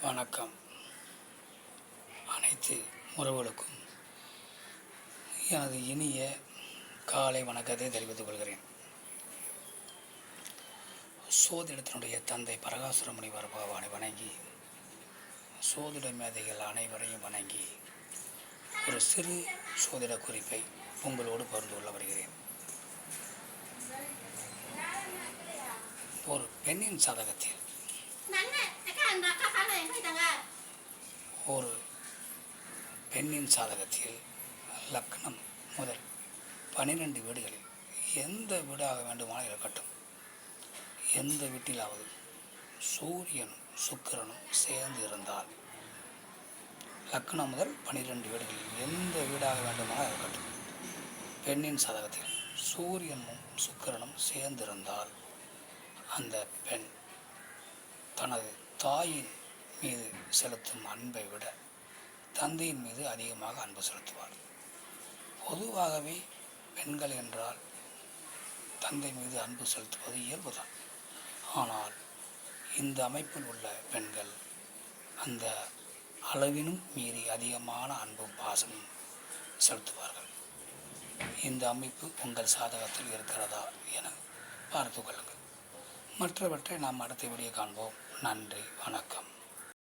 வணக்கம். அனைத்து உறவுகளுக்கும் எனது இனிய காலை வணக்கத்தை தெரிவித்துக் கொள்கிறேன். சோதிடத்தினுடைய தந்தை பரகாசுர முனிவர் பகவானை வணங்கி, சோதிட மேதைகள் அனைவரையும் வணங்கி, ஒரு சிறு சோதிட குறிப்பை உங்களோடு பகிர்ந்து கொள்ள வருகிறேன். ஒரு பெண்ணின் சாதகத்தில் லக்னம் முதல் 12 வீடுகளில் எந்த வீடாக வேண்டுமானால் இருக்கட்டும், எந்த வீட்டிலாவது சூரியனும் சுக்கிரனும் சேர்ந்து இருந்தால், லக்னம் முதல் 12 வீடுகளில் எந்த வீடாக வேண்டுமானால் இருக்கட்டும், பெண்ணின் சாதகத்தில் சூரியனும் சுக்கிரனும் சேர்ந்திருந்தால் அந்த பெண் தனது தாயின் மீது செலுத்தும் அன்பை விட தந்தையின் மீது அதிகமாக அன்பு செலுத்துவார். பொதுவாகவே பெண்கள் என்றால் தந்தை மீது அன்பு செலுத்துவது இயல்புதான். ஆனால் இந்த அமைப்பில் உள்ள பெண்கள் அந்த அளவினும் மீறி அதிகமான அன்பும் பாசமும் செலுத்துவார்கள். இந்த அமைப்பு உங்கள் சாதகத்தில் இருக்கிறதா என பார்த்து கொள்ளுங்கள். மற்றவற்றை நாம் அடுத்த வீடியோ காண்போம். நன்றி, வணக்கம்.